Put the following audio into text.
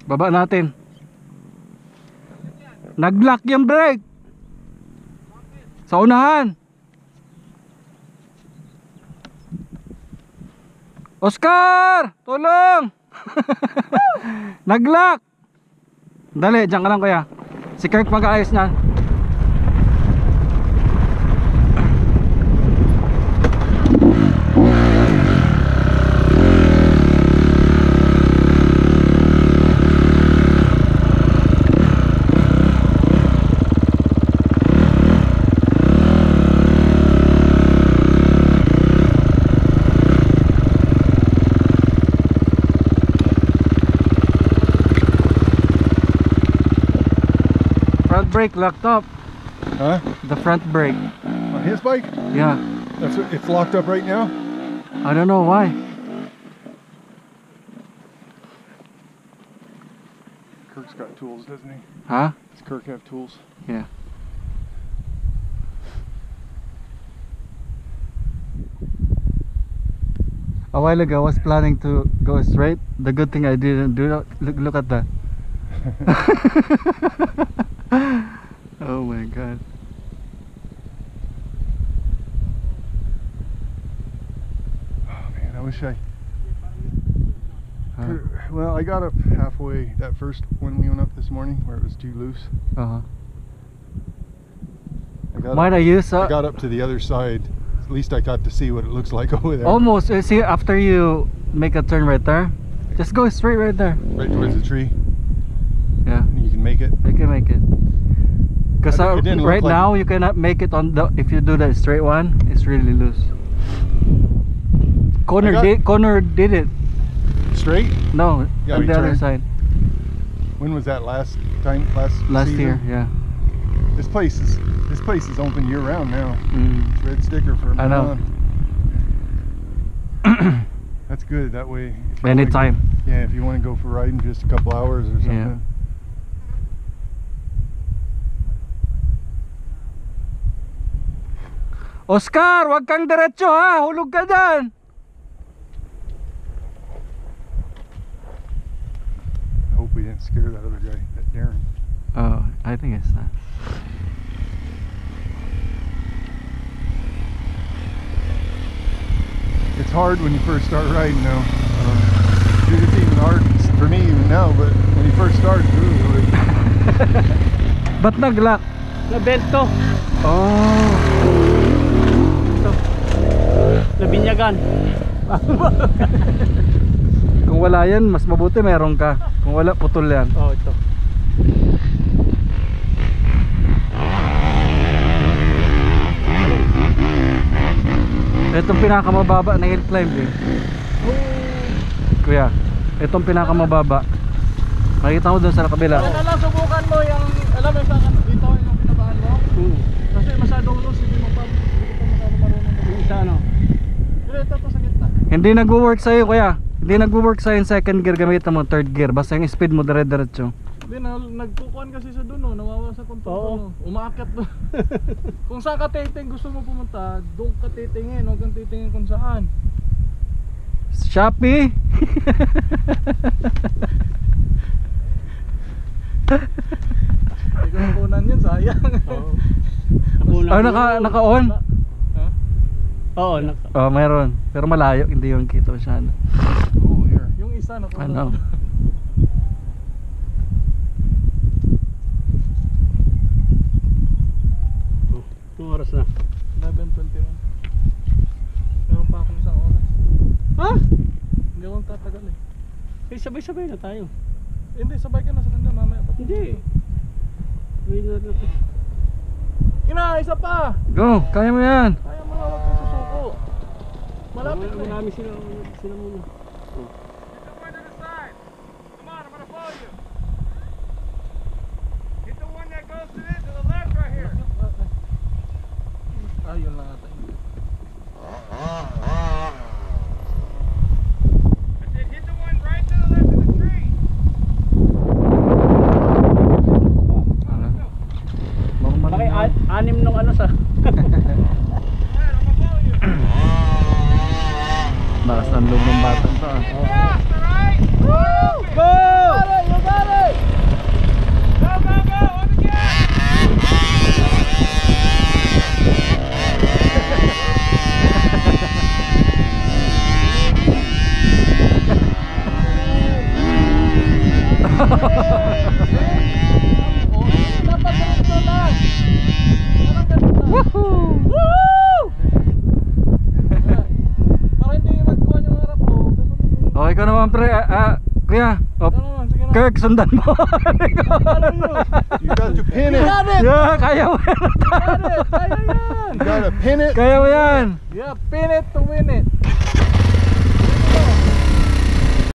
Baba natin. Nag-lock yung brake. Sa unahan. Oscar! Tulong! Nag-lock! Dali, dyan ka lang kuya. Si Kirk mag-aayos niyan. Brake locked up. Huh? The front brake. On his bike? Yeah. That's what, it's locked up right now? I don't know why. Kirk's got tools, doesn't he? Huh? Does Kirk have tools? Yeah. A while ago I was planning to go straight. The good thing I didn't do that. Look at that. Oh my god. Oh man, I wish I... Well, I got up halfway that first when we went up this morning where it was too loose. Uh-huh. I got up to the other side. At least I got to see what it looks like over there. Almost. See, after you make a turn right there, just go straight right there. Right towards the tree. Yeah. You can make it. You can make it. Because right like now you cannot make it on the. If you do the straight one, it's really loose. Connor did it. Straight? No, Yeah, on the other side. When was that last time? Last season? year, yeah. This place is open year round now. Mm. Red sticker for I know. That's good. That way. Anytime. Yeah, if you want to go for riding just a couple hours or something. Yeah. Oscar, wag kang diretso ha. Hulog ka dyan. I hope we didn't scare that other guy, that Darren. Oh, I think it's not. It's hard when you first start riding now. It's even hard for me even now, but when you first start, it's really hard. Ba't nag-lock? Nabento. Oh. Ito. Nabinyagan. Kung wala yan, mas mabuti meron ka. Kung wala, putol yan. Oh, ito. Itong pinakamababa na hill climb eh. Kuya, itong pinakamababa. Makikita mo doon sa kabila. Alam, subukan mo yung, alam mo sa dito yung pinabahan mo? Kasi masyadong loose, hindi mo pa marunong. Yung isa ano? Dito to sa gitna. Hindi nag-work sa'yo kuya. Hindi nag-work sa'yo yung second gear, gamitan mo third gear. Basta yung speed mo dire-diretso. Hindi, nagkukuhan kasi sa doon, nawawa sa control. Umaakyat doon. Kung saan ka titing gusto mo pumunta, doon ka titingin, huwag kang titingin kung saan. Shopee. Hindi ko nakunan yun, sayang. Naka-on? Oo, Oh, meron. Pero malayo, hindi yung kita masyado. Oh, here. Yung isa nakunan. Ano? Anong oras na? 11:21. Meron pa akong isang oras. Ha? Hindi akong tatagal eh. Eh, sabay-sabay na tayo. Hindi, sabay ka na sa kanya mamaya pa. Hindi. May natin. Ina, isa pa! Go, kaya mo yan. Kaya mo na, huwag kang susuko. Malapit na eh. Marami sila muna. Ayun lang ata. Bakit anim nung ano sa... Bakas ang loob ng batang to ah. Go! kuya. Oh, Ano naman, sige na. Kirk, sundan mo. Ano yun? You got to pin You it. got it! Yeah, kaya mo yan. You got it! Kaya yan! You got to pin it. Kaya mo yan. Yeah, pin it to win it.